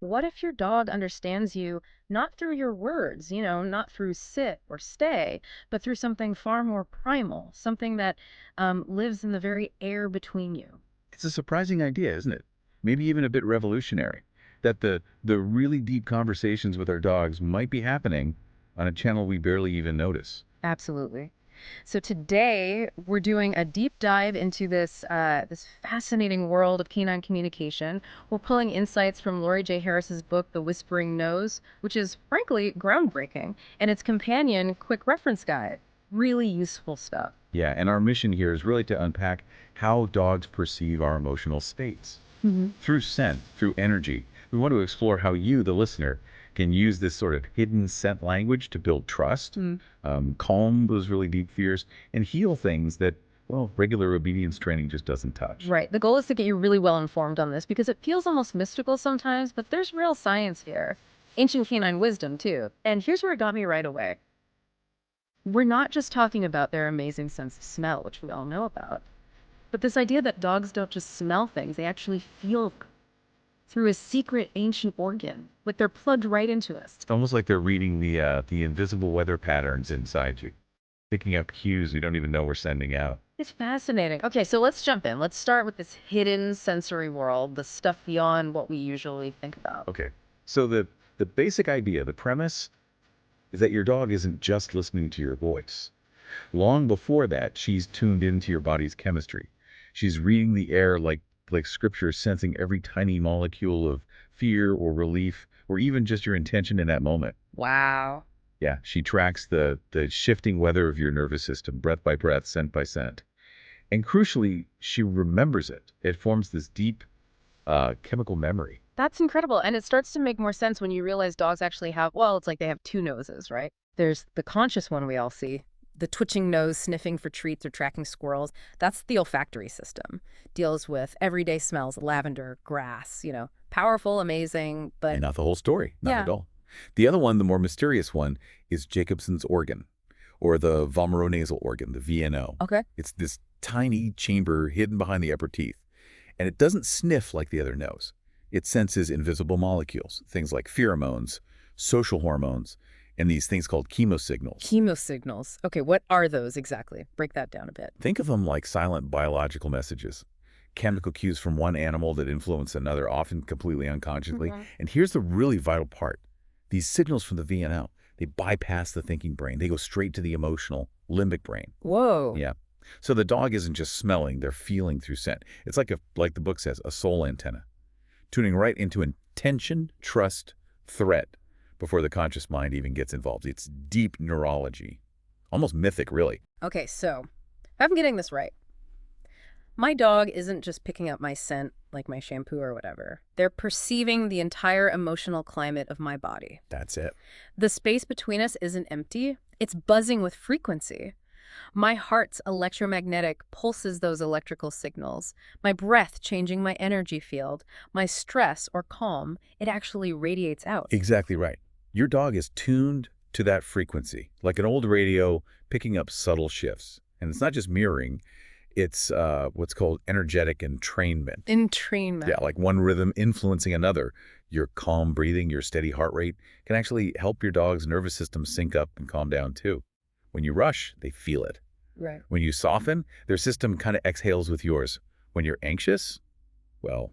What if your dog understands you not through your words, not through sit or stay, but through something far more primal, something that lives in the very air between you? It's a surprising idea, isn't it? Maybe even a bit revolutionary. That the really deep conversations with our dogs might be happening on a channel we barely even notice. Absolutely. So today we're doing a deep dive into this fascinating world of canine communication. We're pulling insights from Laurie J. Harris's book, The Whispering Nose, which is frankly groundbreaking, and its companion, Quick Reference Guide. Really useful stuff. Yeah, and our mission here is really to unpack how dogs perceive our emotional states. Hmm. Through scent, through energy, we want to explore how you, the listener, can use this sort of hidden scent language to build trust, calm those really deep fears, and heal things that, well, regular obedience training just doesn't touch. Right. The goal is to get you really well informed on this because it feels almost mystical sometimes, but there's real science here. Ancient canine wisdom, too. And here's where it got me right away. We're not just talking about their amazing sense of smell, which we all know about, but this idea that dogs don't just smell things, they actually feel through a secret ancient organ. Like they're plugged right into us. It's almost like they're reading the invisible weather patterns inside you, picking up cues we don't even know we're sending out. It's fascinating. Okay, so let's jump in. Let's start with this hidden sensory world, the stuff beyond what we usually think about. Okay, so the basic idea, the premise, is that your dog isn't just listening to your voice. Long before that, she's tuned into your body's chemistry. She's reading the air like scripture, sensing every tiny molecule of fear or relief, or even just your intention in that moment. Wow. Yeah, she tracks the shifting weather of your nervous system, breath by breath, scent by scent. And crucially, she remembers it. It forms this deep chemical memory. That's incredible. And it starts to make more sense when you realize dogs actually have, well, it's like they have two noses, right? There's the conscious one we all see, the twitching nose sniffing for treats or tracking squirrels. That's the olfactory system. Deals with everyday smells, lavender, grass, powerful, amazing, but And not the whole story, not yeah. at all. The other one, the more mysterious one, is Jacobson's organ, or the vomeronasal organ, the VNO. Okay. It's this tiny chamber hidden behind the upper teeth, and it doesn't sniff like the other nose. It senses invisible molecules, things like pheromones, social hormones, and these things called chemosignals. Chemosignals. Okay, what are those exactly? Break that down a bit. Think of them like silent biological messages, chemical cues from one animal that influence another, often completely unconsciously. Mhm. And here's the really vital part. These signals from the VNO, they bypass the thinking brain. They go straight to the emotional limbic brain. Whoa. Yeah. So the dog isn't just smelling, they're feeling through scent. It's like the book says, a soul antenna, tuning right into intention, trust, threat before the conscious mind even gets involved. It's deep neurology, almost mythic, really. Okay, so if I'm getting this right, my dog isn't just picking up my scent like my shampoo or whatever. They're perceiving the entire emotional climate of my body. That's it. The space between us isn't empty, it's buzzing with frequency. My heart's electromagnetic pulses those electrical signals. My breath changing my energy field. My stress or calm, it actually radiates out. Exactly right. Your dog is tuned to that frequency, like an old radio picking up subtle shifts. And it's not just mirroring, it's what's called energetic entrainment. Entrainment. Yeah, like one rhythm influencing another. Your calm breathing, your steady heart rate can actually help your dog's nervous system sync up and calm down too. When you rush, they feel it. Right. When you soften, their system kind of exhales with yours. When you're anxious, well,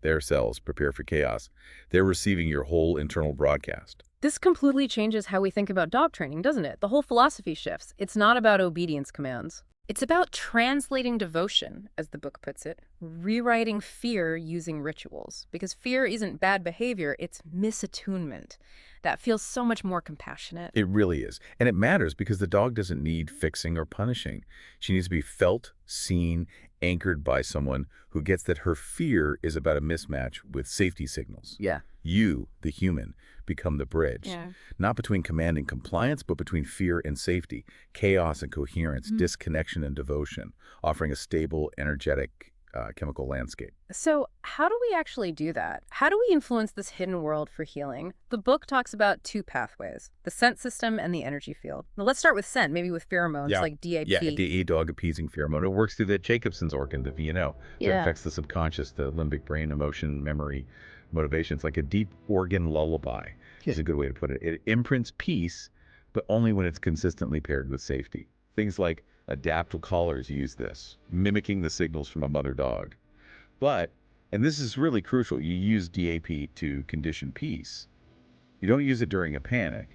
their cells prepare for chaos. They're receiving your whole internal broadcast. This completely changes how we think about dog training, doesn't it? The whole philosophy shifts. It's not about obedience commands. It's about translating devotion, as the book puts it, rewriting fear using rituals. Because fear isn't bad behavior, it's misattunement. That feels so much more compassionate. It really is. And it matters because the dog doesn't need fixing or punishing. She needs to be felt, seen, anchored by someone who gets that her fear is about a mismatch with safety signals. Yeah. You, the human, become the bridge. Yeah. Not between command and compliance, but between fear and safety, chaos and coherence, disconnection and devotion, offering a stable, energetic chemical landscape. So how do we actually do that? How do we influence this hidden world for healing? The book talks about two pathways, the scent system and the energy field. Now let's start with scent, maybe with pheromones like DAP. Yeah, DE, dog appeasing pheromone. It works through the Jacobson's organ, the VNO. So it Yeah. affects the subconscious, the limbic brain, emotion, memory, motivation. It's like a deep organ lullaby, is a good way to put it. It imprints peace, but only when it's consistently paired with safety. Things like adaptive collars use this, mimicking the signals from a mother dog. But, and this is really crucial, you use DAP to condition peace. You don't use it during a panic.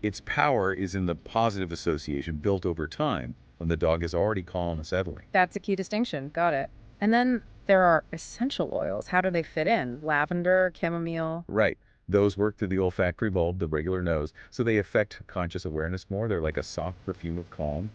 Its power is in the positive association built over time when the dog is already calm and settling. That's a key distinction. Got it. And then there are essential oils. How do they fit in? Lavender, chamomile? Right. Those work through the olfactory bulb, the regular nose, so they affect conscious awareness more. They're like a soft perfume of calm,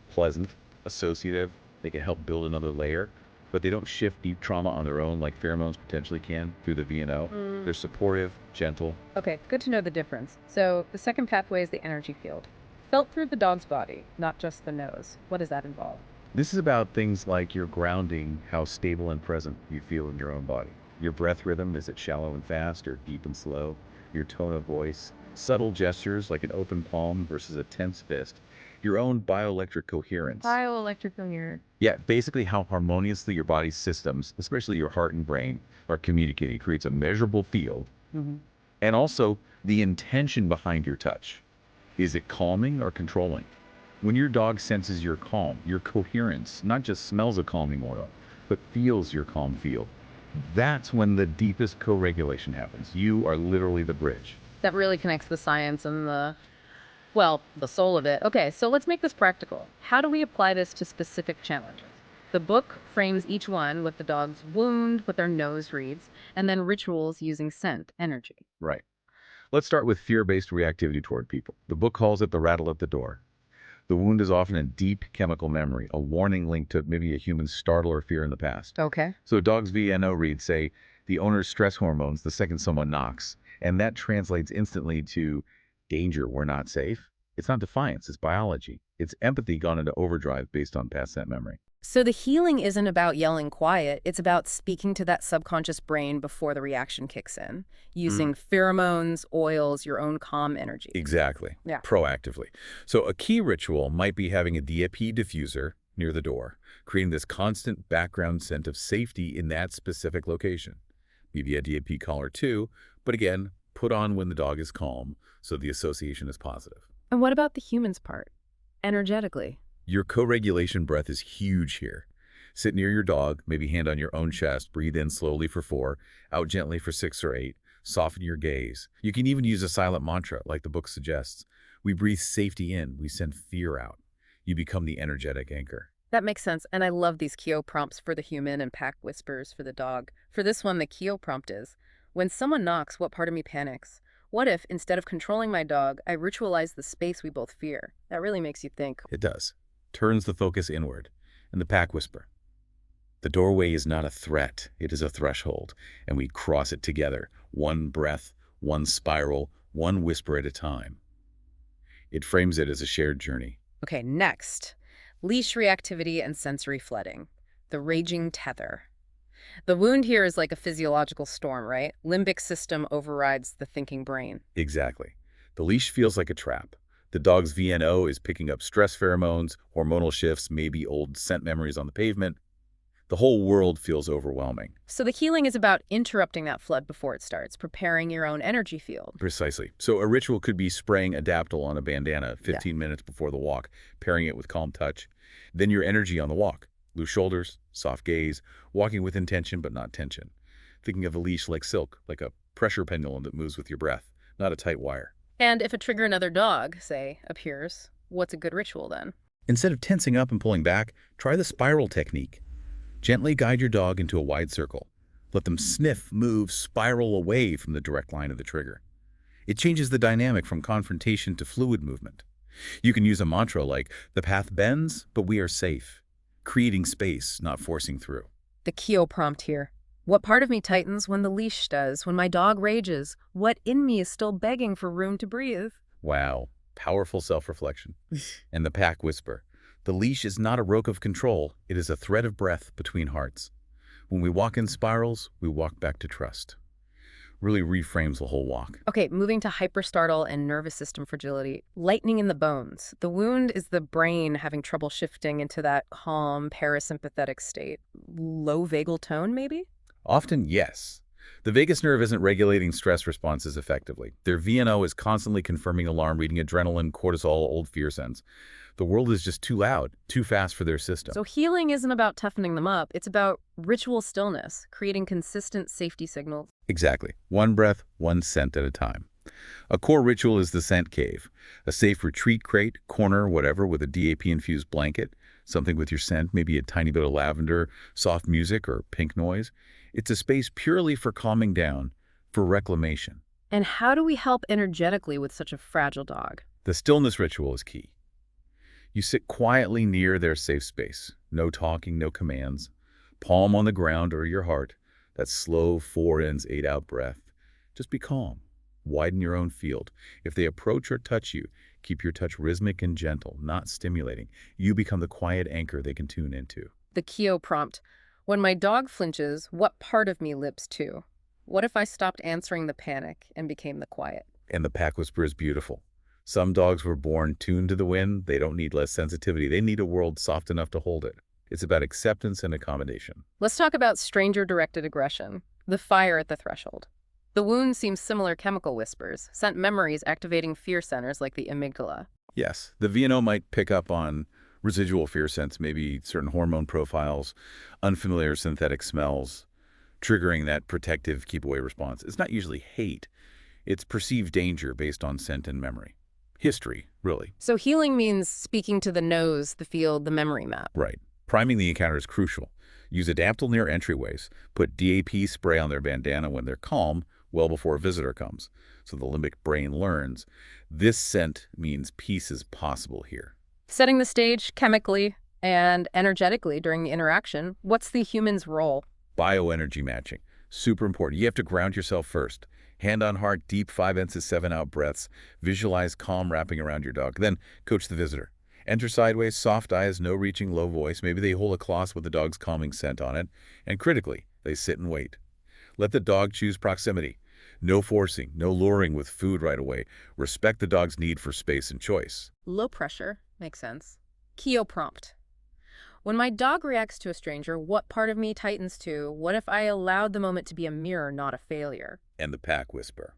pleasant, associative. They can help build another layer, but they don't shift deep trauma on their own like pheromones potentially can through the VNO. They're supportive, gentle. Okay, good to know the difference. So the second pathway is the energy field. Felt through the dog's body, not just the nose. What does that involve? This is about things like your grounding, how stable and present you feel in your own body. Your breath rhythm, is it shallow and fast or deep and slow? Your tone of voice, subtle gestures like an open palm versus a tense fist. Your own bioelectric coherence. Bioelectric coherence. Yeah, basically how harmoniously your body's systems, especially your heart and brain, are communicating creates a measurable field. And also the intention behind your touch. Is it calming or controlling? When your dog senses your calm, your coherence, not just smells a calming oil, but feels your calm feel, that's when the deepest co-regulation happens. You are literally the bridge. That really connects the science and the soul of it. Okay, so let's make this practical. How do we apply this to specific challenges? The book frames each one with the dog's wound, what their nose reads, and then rituals using scent, energy. Right. Let's start with fear-based reactivity toward people. The book calls it the rattle at the door. The wound is often a deep chemical memory, a warning linked to maybe a human startle or fear in the past. Okay. So dogs VNO reads say the owner's stress hormones the second someone knocks, and that translates instantly to danger, we're not safe. It's not defiance, it's biology. It's empathy gone into overdrive based on past scent memory. So the healing isn't about yelling quiet. It's about speaking to that subconscious brain before the reaction kicks in, using pheromones, oils, your own calm energy. Exactly. Yeah. Proactively. So a key ritual might be having a DAP diffuser near the door, creating this constant background scent of safety in that specific location. Maybe a DAP collar too, but again, put on when the dog is calm, so the association is positive. And what about the human's part? Energetically. Your co-regulation breath is huge here. Sit near your dog, maybe hand on your own chest, breathe in slowly for 4, out gently for 6 or 8, soften your gaze. You can even use a silent mantra like the book suggests. We breathe safety in, we send fear out. You become the energetic anchor. That makes sense, and I love these Kyo prompts for the human and pack whispers for the dog. For this one, the Kyo prompt is, when someone knocks, what part of me panics? What if, instead of controlling my dog, I ritualize the space we both fear? That really makes you think. It does. Turns the focus inward. And the pack whisper. The doorway is not a threat, it is a threshold, and we cross it together, one breath, one spiral, one whisper at a time. It frames it as a shared journey. Okay, next. Leash reactivity and sensory flooding. The raging tether. The wound here is like a physiological storm, right? Limbic system overrides the thinking brain. Exactly. The leash feels like a trap. The dog's VNO is picking up stress pheromones, hormonal shifts, maybe old scent memories on the pavement. The whole world feels overwhelming. So the healing is about interrupting that flood before it starts, preparing your own energy field. Precisely. So a ritual could be spraying Adaptil on a bandana 15 minutes before the walk, pairing it with calm touch. Then your energy on the walk. Loose shoulders, soft gaze, walking with intention but not tension. Thinking of the leash like silk, like a pressure pendulum that moves with your breath, not a tight wire. And if a trigger another dog, say, appears, what's a good ritual then? Instead of tensing up and pulling back, try the spiral technique. Gently guide your dog into a wide circle. Let them sniff, move, spiral away from the direct line of the trigger. It changes the dynamic from confrontation to fluid movement. You can use a mantra like, the path bends, but we are safe. Creating space, not forcing through. The Kyo prompt here. What part of me tightens when the leash does, when my dog rages? What in me is still begging for room to breathe? Wow, powerful self-reflection. And the pack whisper. The leash is not a rope of control, it is a thread of breath between hearts. When we walk in spirals, we walk back to trust. Really reframes the whole walk. Okay, moving to hyperstartle and nervous system fragility. Lightning in the bones. The wound is the brain having trouble shifting into that calm, parasympathetic state. Low vagal tone, maybe? Often, yes. The vagus nerve isn't regulating stress responses effectively. Their VNO is constantly confirming alarm, reading adrenaline, cortisol, old fear sense. The world is just too loud, too fast for their system. So healing isn't about toughening them up. It's about ritual stillness, creating consistent safety signals. Exactly. One breath, one scent at a time. A core ritual is the scent cave, a safe retreat crate, corner, whatever, with a DAP-infused blanket, something with your scent, maybe a tiny bit of lavender, soft music, or pink noise. It's a space purely for calming down, for reclamation. And how do we help energetically with such a fragile dog? The stillness ritual is key. You sit quietly near their safe space. No talking, no commands. Palm on the ground or your heart. That slow 4 ins, 8 out breath. Just be calm. Widen your own field. If they approach or touch you, keep your touch rhythmic and gentle, not stimulating. You become the quiet anchor they can tune into. The Keo prompt. When my dog flinches, what part of me lips to? What if I stopped answering the panic and became the quiet? And the pack whisper is beautiful. Some dogs were born tuned to the wind. They don't need less sensitivity. They need a world soft enough to hold it. It's about acceptance and accommodation. Let's talk about stranger-directed aggression, the fire at the threshold. The wound seems similar chemical whispers, sent memories activating fear centers like the amygdala. Yes, the VNO might pick up on residual fear sense, maybe certain hormone profiles, unfamiliar synthetic smells, triggering that protective keep-away response. It's not usually hate. It's perceived danger based on scent and memory. History, really. So healing means speaking to the nose, the field, the memory map. Right. Priming the encounter is crucial. Use adaptable near entryways. Put DAP spray on their bandana when they're calm, well before a visitor comes, so the limbic brain learns this scent means peace is possible here. Setting the stage chemically and energetically during the interaction, what's the human's role? Bioenergy matching. Super important. You have to ground yourself first. Hand on heart, deep 5 ins to 7 out breaths. Visualize calm wrapping around your dog. Then coach the visitor. Enter sideways, soft eyes, no reaching, low voice. Maybe they hold a cloth with the dog's calming scent on it. And critically, they sit and wait. Let the dog choose proximity. No forcing, no luring with food right away. Respect the dog's need for space and choice. Low pressure. Makes sense. Keo prompt. When my dog reacts to a stranger, what part of me tightens to, what if I allowed the moment to be a mirror, not a failure? And the pack whisper.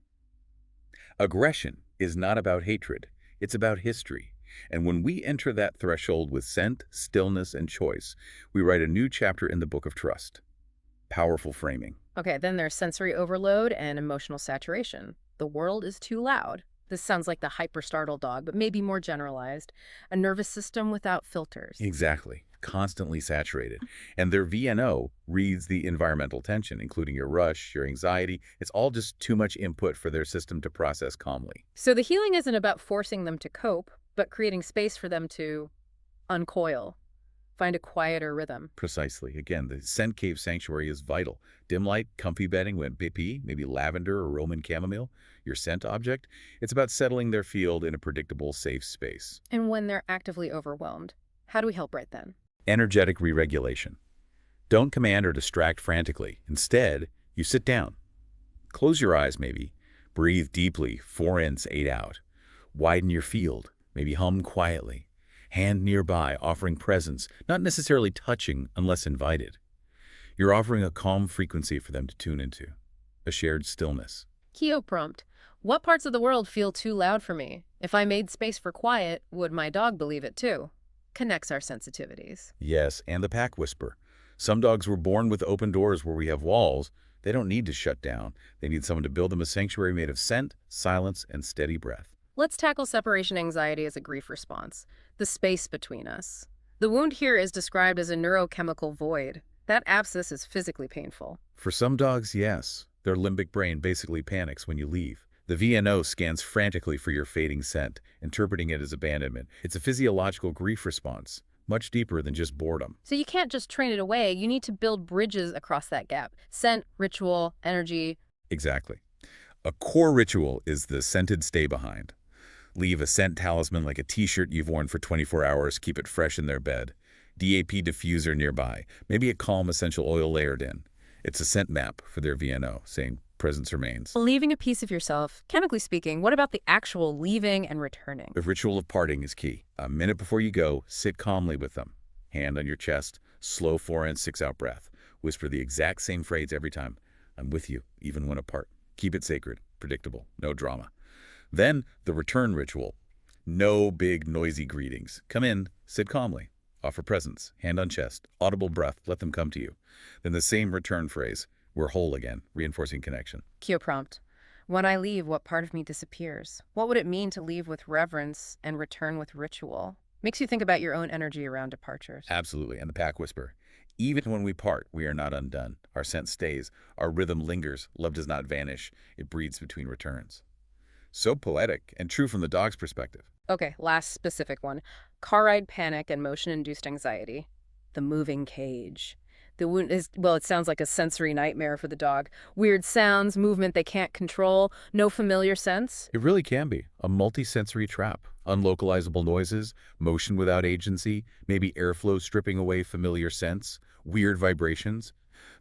Aggression is not about hatred. It's about history. And when we enter that threshold with scent, stillness, and choice, we write a new chapter in the book of trust. Powerful framing. Okay, then there's sensory overload and emotional saturation. The world is too loud. This sounds like the hyper-startled dog, but maybe more generalized. A nervous system without filters. Exactly. Constantly saturated. And their VNO reads the environmental tension, including your rush, your anxiety. It's all just too much input for their system to process calmly. So the healing isn't about forcing them to cope, but creating space for them to uncoil, find a quieter rhythm. Precisely. Again, the scent cave sanctuary is vital. Dim light, comfy bedding with BP, maybe lavender or Roman chamomile, your scent object. It's about settling their field in a predictable, safe space. And when they're actively overwhelmed, how do we help right then? Energetic re-regulation. Don't command or distract frantically. Instead, you sit down. Close your eyes, maybe. Breathe deeply, 4 ins, 8 out. Widen your field. Maybe hum quietly. Hand nearby, offering presence, not necessarily touching unless invited. You're offering a calm frequency for them to tune into, a shared stillness. Keo prompt. What parts of the world feel too loud for me? If I made space for quiet, would my dog believe it too? Connects our sensitivities. Yes, and the pack whisper. Some dogs were born with open doors where we have walls. They don't need to shut down. They need someone to build them a sanctuary made of scent, silence, and steady breath. Let's tackle separation anxiety as a grief response, the space between us. The wound here is described as a neurochemical void. That abscess is physically painful. For some dogs, yes. Their limbic brain basically panics when you leave. The VNO scans frantically for your fading scent, interpreting it as abandonment. It's a physiological grief response, much deeper than just boredom. So you can't just train it away. You need to build bridges across that gap. Scent, ritual, energy. Exactly. A core ritual is the scented stay behind. Leave a scent talisman like a t-shirt you've worn for 24 hours, keep it fresh in their bed. DAP diffuser nearby, maybe a calm essential oil layered in. It's a scent map for their VNO, saying presence remains. Leaving a piece of yourself, chemically speaking, what about the actual leaving and returning? The ritual of parting is key. A minute before you go, sit calmly with them. Hand on your chest, slow 4 in, 6 out breath. Whisper the exact same phrase every time. I'm with you, even when apart. Keep it sacred, predictable, no drama. Then the return ritual. No big, noisy greetings. Come in, sit calmly, offer presents, hand on chest, audible breath, let them come to you. Then the same return phrase, we're whole again, reinforcing connection. Cue prompt. When I leave, what part of me disappears? What would it mean to leave with reverence and return with ritual? Makes you think about your own energy around departures. Absolutely, and the pack whisper. Even when we part, we are not undone. Our scent stays, our rhythm lingers, love does not vanish, it breathes between returns. So poetic and true from the dog's perspective. Okay, last specific one. Car ride panic and motion-induced anxiety. The moving cage. The wound is, well, it sounds like a sensory nightmare for the dog. Weird sounds, movement they can't control, no familiar sense. It really can be a multi-sensory trap. Unlocalizable noises, motion without agency, maybe airflow stripping away familiar scents, weird vibrations.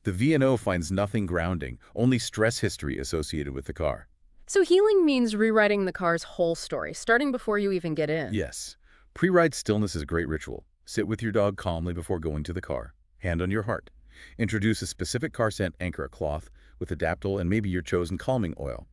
The VNO finds nothing grounding, only stress history associated with the car. So healing means rewriting the car's whole story, starting before you even get in. Yes, pre-ride stillness is a great ritual. Sit with your dog calmly before going to the car. Hand on your heart. Introduce a specific car scent, anchor a cloth with Adaptil and maybe your chosen calming oil.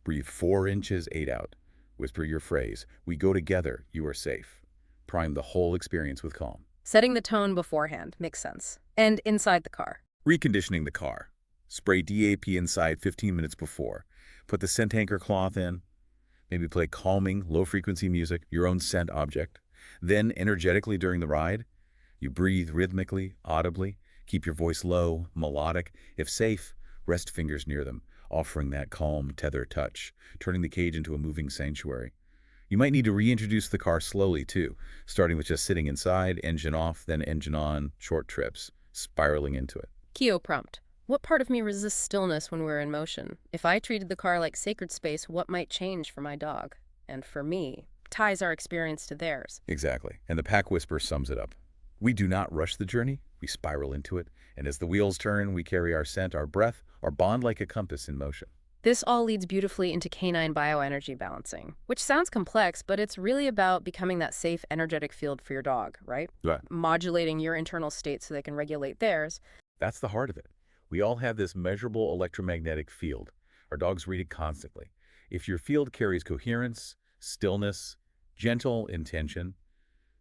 Breathe 4 inches, 8 out. Whisper your phrase, we go together, you are safe. Prime the whole experience with calm. Setting the tone beforehand makes sense. And inside the car. Reconditioning the car. Spray DAP inside 15 minutes before. Put the scent anchor cloth in. Maybe play calming, low-frequency music, your own scent object. Then, energetically during the ride, you breathe rhythmically, audibly. Keep your voice low, melodic. If safe, rest fingers near them, offering that calm tether touch, turning the cage into a moving sanctuary. You might need to reintroduce the car slowly, too, starting with just sitting inside, engine off, then engine on, short trips, spiraling into it. Keo prompt. What part of me resists stillness when we're in motion? If I treated the car like sacred space, what might change for my dog? And for me, ties our experience to theirs. Exactly. And the pack whisper sums it up. We do not rush the journey, we spiral into it. And as the wheels turn, we carry our scent, our breath, our bond like a compass in motion. This all leads beautifully into canine bioenergy balancing, which sounds complex, but it's really about becoming that safe, energetic field for your dog, right? Right. Modulating your internal state so they can regulate theirs. That's the heart of it. We all have this measurable electromagnetic field. Our dogs read it constantly. If your field carries coherence, stillness, gentle intention,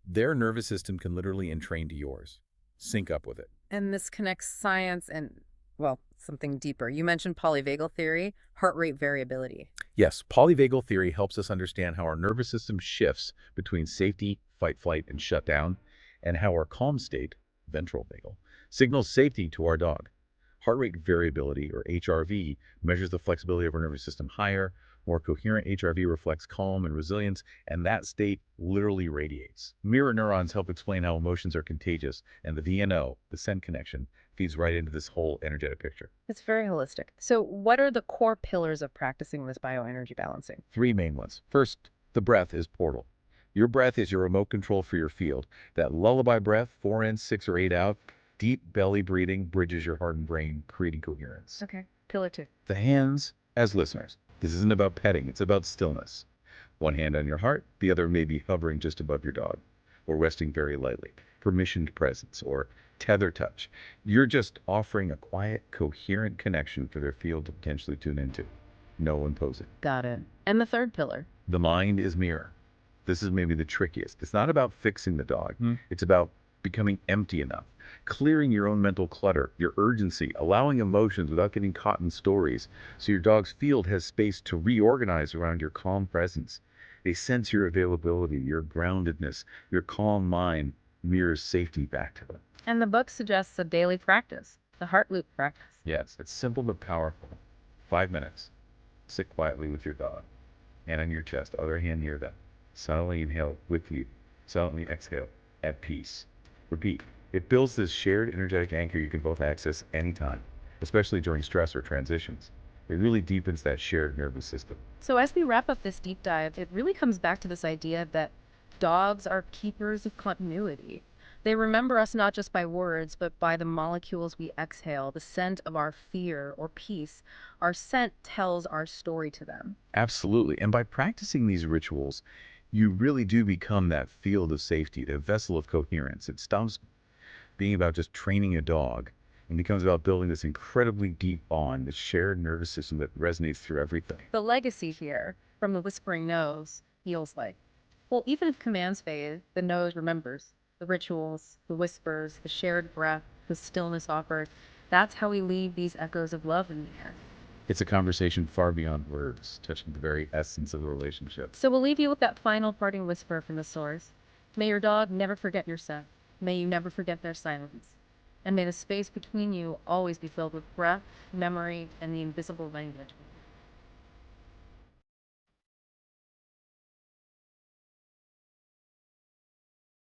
their nervous system can literally entrain to yours. Sync up with it. And this connects science and, well, something deeper. You mentioned polyvagal theory, heart rate variability. Yes, polyvagal theory helps us understand how our nervous system shifts between safety, fight, flight, and shutdown, and how our calm state, ventral vagal, signals safety to our dog. Heart rate variability, or HRV, measures the flexibility of our nervous system higher. More coherent HRV reflects calm and resilience, and that state literally radiates. Mirror neurons help explain how emotions are contagious, and the VNO, the scent connection, feeds right into this whole energetic picture. It's very holistic. So what are the core pillars of practicing this bioenergy balancing? 3 main ones. First, the breath is portal. Your breath is your remote control for your field. That lullaby breath, 4 in, 6 or 8 out, deep belly breathing bridges your heart and brain, creating coherence. Okay, pillar 2. The hands as listeners. This isn't about petting, it's about stillness. One hand on your heart, the other may be hovering just above your dog, or resting very lightly. Permissioned presence, or tether touch. You're just offering a quiet, coherent connection for their field to potentially tune into. No imposing. Got it. And the third pillar? The mind is mirror. This is maybe the trickiest. It's not about fixing the dog. It's about becoming empty enough, clearing your own mental clutter, your urgency, allowing emotions without getting caught in stories, so your dog's field has space to reorganize around your calm presence. They sense your availability, your groundedness, your calm mind mirrors safety back to them. And the book suggests a daily practice, the heart loop practice. Yes, it's simple but powerful. 5 minutes. Sit quietly with your dog. Hand on your chest, other hand near them. Silently inhale with you. Silently exhale at peace. Repeat. It builds this shared energetic anchor you can both access anytime, especially during stress or transitions. It really deepens that shared nervous system. So as we wrap up this deep dive, it really comes back to this idea that dogs are keepers of continuity. They remember us not just by words, but by the molecules we exhale, the scent of our fear or peace. Our scent tells our story to them. Absolutely. And by practicing these rituals, you really do become that field of safety, the vessel of coherence. It stops being about just training a dog and becomes about building this incredibly deep bond, this shared nervous system that resonates through everything. The legacy here, from the whispering nose, feels like, well, even if commands fade, the nose remembers. The rituals, the whispers, the shared breath, the stillness offered. That's how we leave these echoes of love in the air. It's a conversation far beyond words, touching the very essence of the relationship. So we'll leave you with that final parting whisper from the source. May your dog never forget your scent. May you never forget their silence. And may the space between you always be filled with breath, memory, and the invisible language